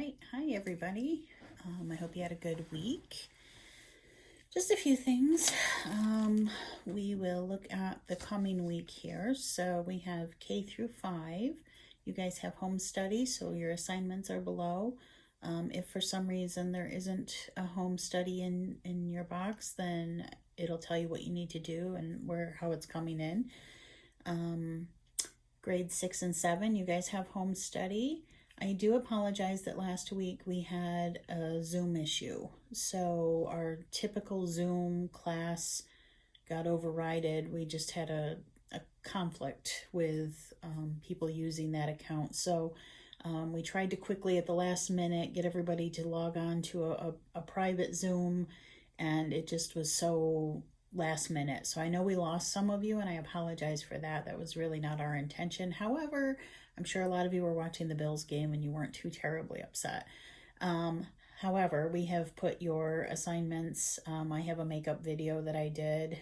right. Hi, everybody. I hope you had a good week. Just a few things. We will look at the coming week here. So we have K through 5. You guys have home study, so your assignments are below. If for some reason there isn't a home study in your box, then it'll tell you what you need to do and how it's coming in. Grades 6 and 7, you guys have home study. I do apologize that last week we had a Zoom issue. So our typical Zoom class got overridden. We just had a conflict with people using that account. So we tried to quickly at the last minute get everybody to log on to a private Zoom, and it just was so last minute. So I know we lost some of you, and I apologize for that. That was really not our intention. However, I'm sure a lot of you were watching the Bills game and you weren't too terribly upset. However, we have put your assignments. I have a makeup video that I did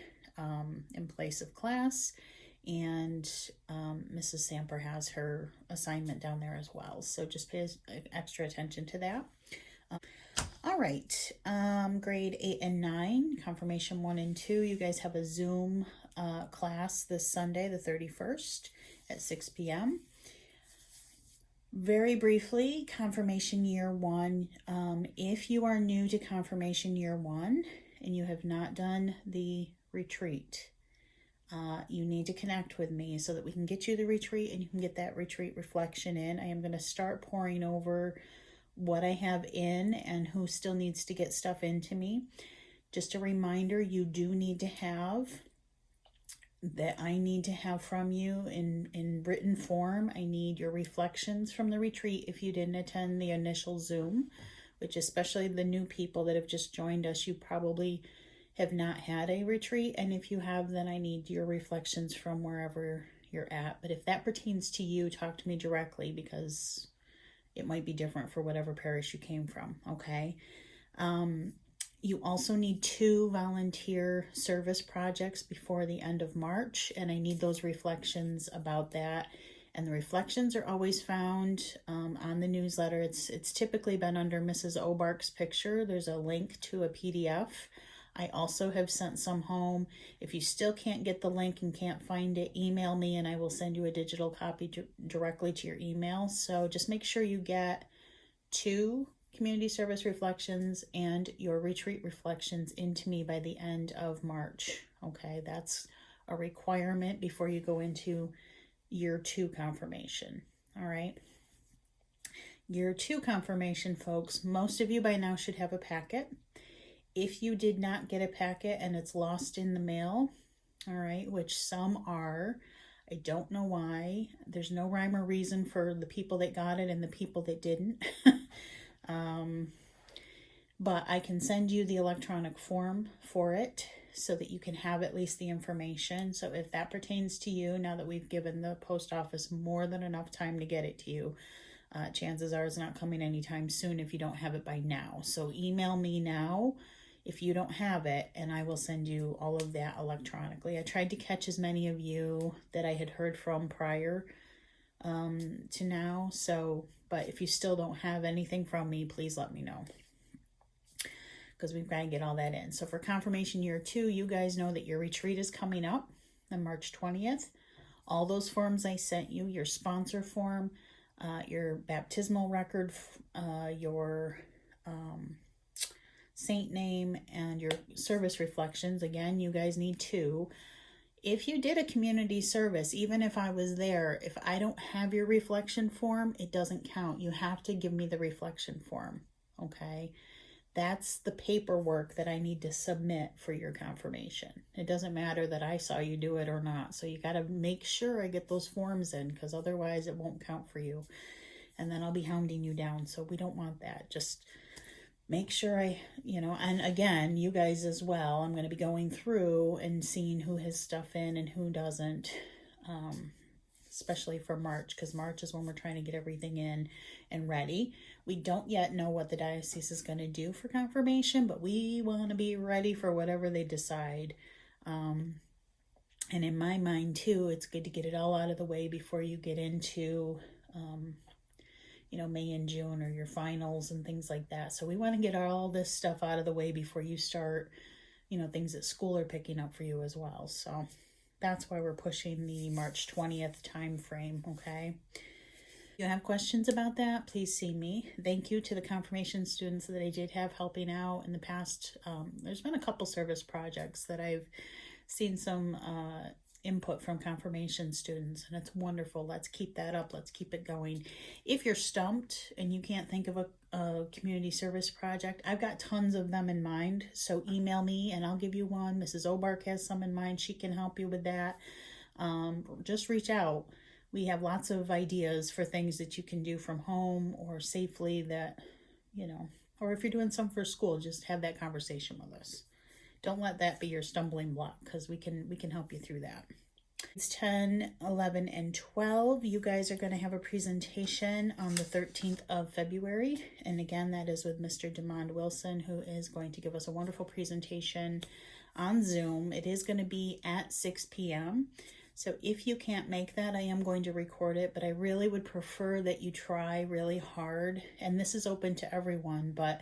in place of class, and Mrs. Samper has her assignment down there as well. So just pay extra attention to that. All right, grade 8 and 9, confirmation 1 and 2. You guys have a Zoom class this Sunday, the 31st at 6 p.m. Very briefly, confirmation year 1. If you are new to confirmation year 1 and you have not done the retreat, you need to connect with me so that we can get you the retreat and you can get that retreat reflection in. I am going to start pouring over what I have in and who still needs to get stuff into me. Just a reminder, you do need to have that I need to have from you in written form. I need your reflections from the retreat if you didn't attend the initial Zoom, which especially the new people that have just joined us, you probably have not had a retreat. And if you have, then I need your reflections from wherever you're at. But if that pertains to you, talk to me directly, because it might be different for whatever parish you came from, okay? You also need 2 volunteer service projects before the end of March, and I need those reflections about that. And the reflections are always found on the newsletter. It's typically been under Mrs. Obark's picture. There's a link to a PDF. I also have sent some home. If you still can't get the link and can't find it, email me and I will send you a digital copy directly to your email. So just make sure you get 2 community service reflections and your retreat reflections into me by the end of March. Okay, that's a requirement before you go into year 2 confirmation. All right. Year 2 confirmation, folks, most of you by now should have a packet. If you did not get a packet and it's lost in the mail, all right, which some are, I don't know why. There's no rhyme or reason for the people that got it and the people that didn't. But I can send you the electronic form for it so that you can have at least the information. So if that pertains to you, now that we've given the post office more than enough time to get it to you, chances are it's not coming anytime soon if you don't have it by now. So email me now if you don't have it, and I will send you all of that electronically. I tried to catch as many of you that I had heard from prior to now. So, but if you still don't have anything from me, please let me know, because we've got to get all that in. So for confirmation year 2, you guys know that your retreat is coming up on March 20th. All those forms I sent you, your sponsor form, your baptismal record, your saint name, and your service reflections. Again, you guys need 2. If you did a community service, even if I was there, if I don't have your reflection form, it doesn't count. You have to give me the reflection form, okay? That's the paperwork that I need to submit for your confirmation. It doesn't matter that I saw you do it or not. So you got to make sure I get those forms in, because otherwise it won't count for you. And then I'll be hounding you down. So we don't want that. Just make sure and again, you guys as well, I'm going to be going through and seeing who has stuff in and who doesn't, especially for March, because March is when we're trying to get everything in and ready. We don't yet know what the diocese is going to do for confirmation, but we want to be ready for whatever they decide. And in my mind too, it's good to get it all out of the way before you get into May and June, or your finals and things like that. So we want to get all this stuff out of the way before you start, things at school are picking up for you as well. So that's why we're pushing the March 20th time frame, okay? If you have questions about that, please see me. Thank you to the confirmation students that I did have helping out in the past. There's been a couple service projects that I've seen some input from confirmation students, and it's wonderful. Let's keep that up. Let's keep it going. If you're stumped and you can't think of a community service project, I've got tons of them in mind. So email me and I'll give you one. Mrs. Obark has some in mind. She can help you with that. Just reach out. We have lots of ideas for things that you can do from home or safely that, or if you're doing some for school, just have that conversation with us. Don't let that be your stumbling block, because we can help you through that. It's 10, 11, and 12. You guys are going to have a presentation on the 13th of February. And again, that is with Mr. DeMond Wilson, who is going to give us a wonderful presentation on Zoom. It is going to be at 6 p.m. So if you can't make that, I am going to record it, but I really would prefer that you try really hard. And this is open to everyone, but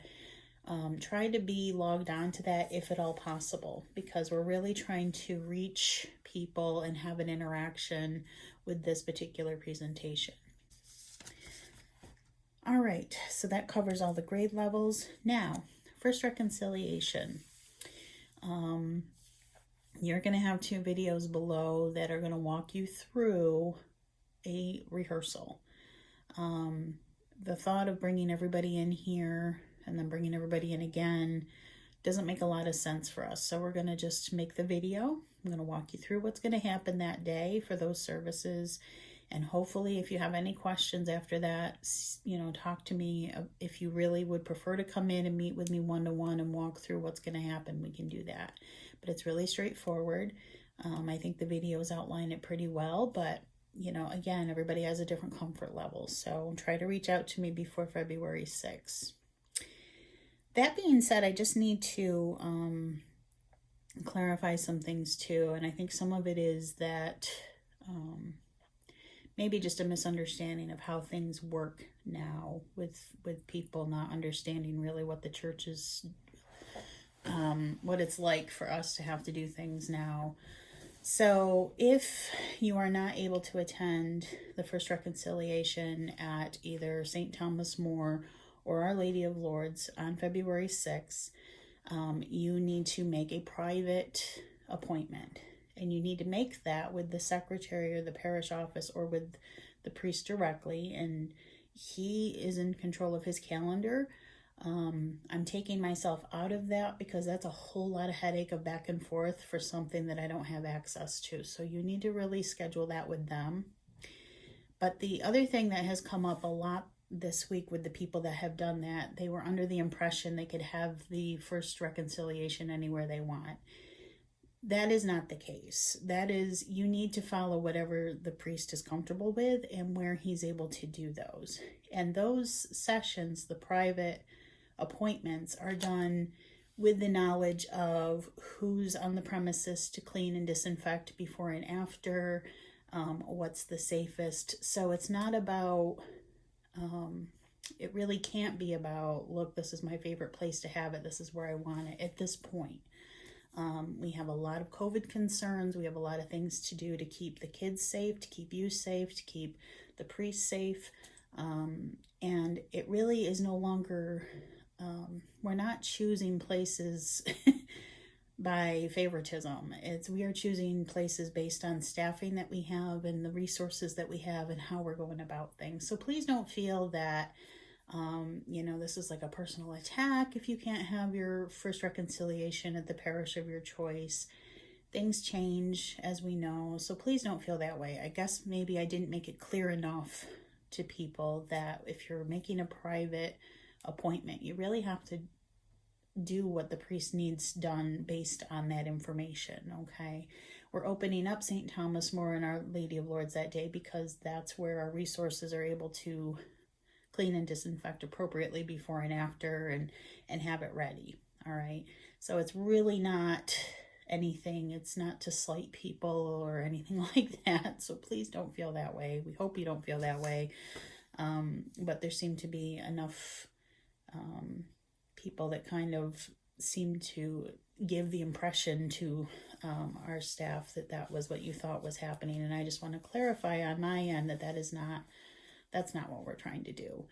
try to be logged on to that if at all possible, because we're really trying to reach people and have an interaction with this particular presentation. All right, so that covers all the grade levels. Now, first reconciliation. You're going to have 2 videos below that are going to walk you through a rehearsal. The thought of bringing everybody in here and then bringing everybody in again doesn't make a lot of sense for us. So we're going to just make the video. I'm going to walk you through what's going to happen that day for those services. And hopefully, if you have any questions after that, talk to me. If you really would prefer to come in and meet with me one-to-one and walk through what's going to happen, we can do that. But it's really straightforward. I think the videos outline it pretty well, but again, everybody has a different comfort level. So try to reach out to me before February 6th. That being said, I just need to clarify some things too. And I think some of it is that maybe just a misunderstanding of how things work now with people not understanding really what the church is, what it's like for us to have to do things now. So if you are not able to attend the first reconciliation at either St. Thomas More or Our Lady of Lourdes on February 6th, you need to make a private appointment. And you need to make that with the secretary or the parish office or with the priest directly. And he is in control of his calendar. I'm taking myself out of that because that's a whole lot of headache of back and forth for something that I don't have access to. So you need to really schedule that with them. But the other thing that has come up a lot this week with the people that have done that, they were under the impression they could have the first reconciliation anywhere they want. That is not the case. That is, you need to follow whatever the priest is comfortable with and where he's able to do those. And those sessions, the private appointments, are done with the knowledge of who's on the premises to clean and disinfect before and after, what's the safest. So it's not about, it really can't be about, look, this is my favorite place to have it, this is where I want it at this point. We have a lot of COVID concerns. We have a lot of things to do to keep the kids safe, to keep you safe, to keep the priest safe. And it really is no longer, we're not choosing places by favoritism. We are choosing places based on staffing that we have and the resources that we have and how we're going about things. So please don't feel that this is like a personal attack if you can't have your first reconciliation at the parish of your choice. Things change, as we know, so please don't feel that way. I guess maybe I didn't make it clear enough to people that if you're making a private appointment, you really have to do what the priest needs done based on that information, okay? We're opening up St. Thomas More and Our Lady of Lourdes that day because that's where our resources are able to clean and disinfect appropriately before and after and have it ready. All right. So it's really not anything. It's not to slight people or anything like that. So please don't feel that way. We hope you don't feel that way. But there seemed to be enough people that kind of seemed to give the impression to our staff that that was what you thought was happening. And I just want to clarify on my end that that's not what we're trying to do.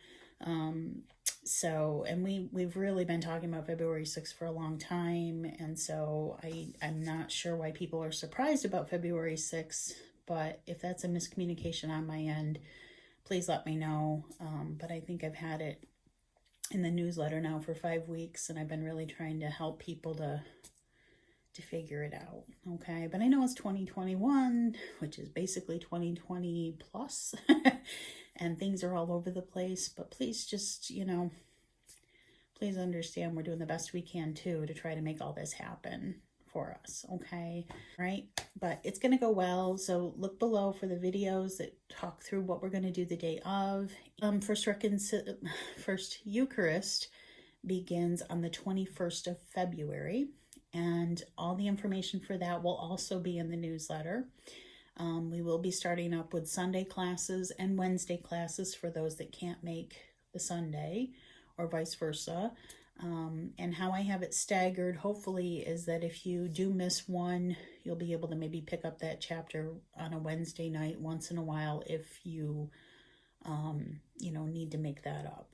So, and we've really been talking about February 6th for a long time. And so I'm not sure why people are surprised about February 6th, but if that's a miscommunication on my end, please let me know. But I think I've had it in the newsletter now for 5 weeks, and I've been really trying to help people to figure it out. Okay. But I know it's 2021, which is basically 2020 plus. And things are all over the place, but please just, please understand we're doing the best we can too to try to make all this happen for us, okay? Right? But it's going to go well, so look below for the videos that talk through what we're going to do the day of. First Eucharist begins on the 21st of February, and all the information for that will also be in the newsletter. We will be starting up with Sunday classes and Wednesday classes for those that can't make the Sunday, or vice versa. And how I have it staggered, hopefully, is that if you do miss one, you'll be able to maybe pick up that chapter on a Wednesday night once in a while if you, need to make that up.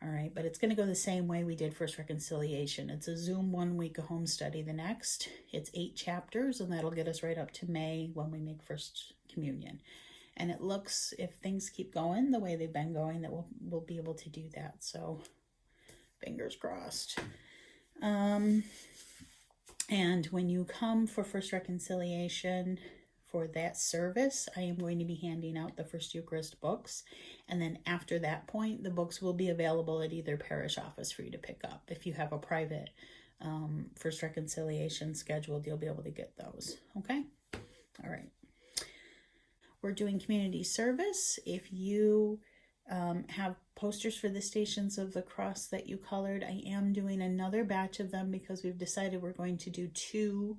All right, but it's going to go the same way we did First Reconciliation. It's a Zoom 1 week, a home study the next. It's 8 chapters, and that'll get us right up to May when we make First Communion. And it looks, if things keep going the way they've been going, that we'll be able to do that. So fingers crossed. And when you come for First Reconciliation, for that service, I am going to be handing out the First Eucharist books. And then after that point, the books will be available at either parish office for you to pick up. If you have a private First Reconciliation scheduled, you'll be able to get those. Okay? All right. We're doing community service. If you have posters for the Stations of the Cross that you colored, I am doing another batch of them because we've decided we're going to do 2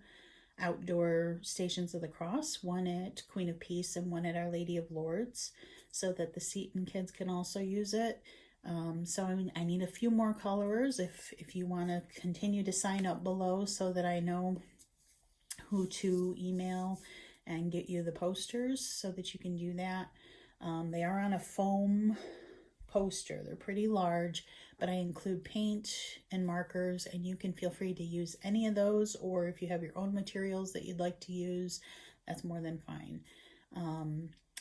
outdoor Stations of the Cross, one at Queen of Peace and one at Our Lady of Lourdes, so that the Seton kids can also use it. So I need a few more colorers if you want to continue to sign up below so that I know who to email and get you the posters so that you can do that. They are on a foam poster. They're pretty large, but I include paint and markers, and you can feel free to use any of those, or if you have your own materials that you'd like to use, that's more than fine.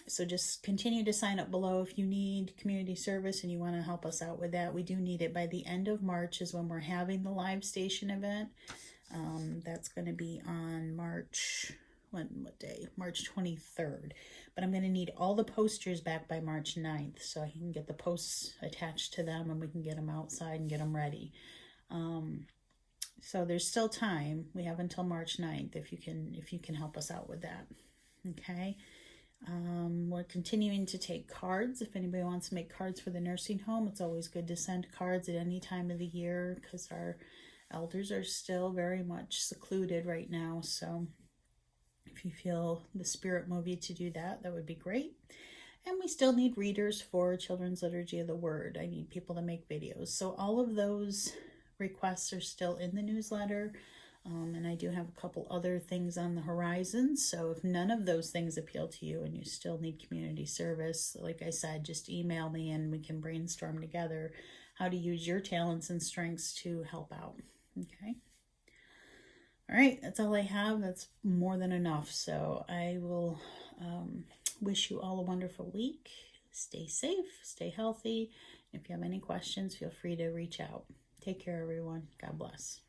So just continue to sign up below if you need community service and you want to help us out with that. We do need it by the end of March is when we're having the live station event. That's going to be on March, what day? March 23rd. But I'm going to need all the posters back by March 9th so I can get the posts attached to them and we can get them outside and get them ready. So there's still time. We have until March 9th if you can help us out with that. Okay. We're continuing to take cards. If anybody wants to make cards for the nursing home, it's always good to send cards at any time of the year because our elders are still very much secluded right now. So if you feel the spirit move you to do that, that would be great. And we still need readers for Children's Liturgy of the Word. I need people to make videos. So all of those requests are still in the newsletter. And I do have a couple other things on the horizon. So if none of those things appeal to you and you still need community service, like I said, just email me and we can brainstorm together how to use your talents and strengths to help out. Okay. All right, that's all I have. That's more than enough. So I will wish you all a wonderful week. Stay safe, stay healthy. If you have any questions, feel free to reach out. Take care, everyone. God bless.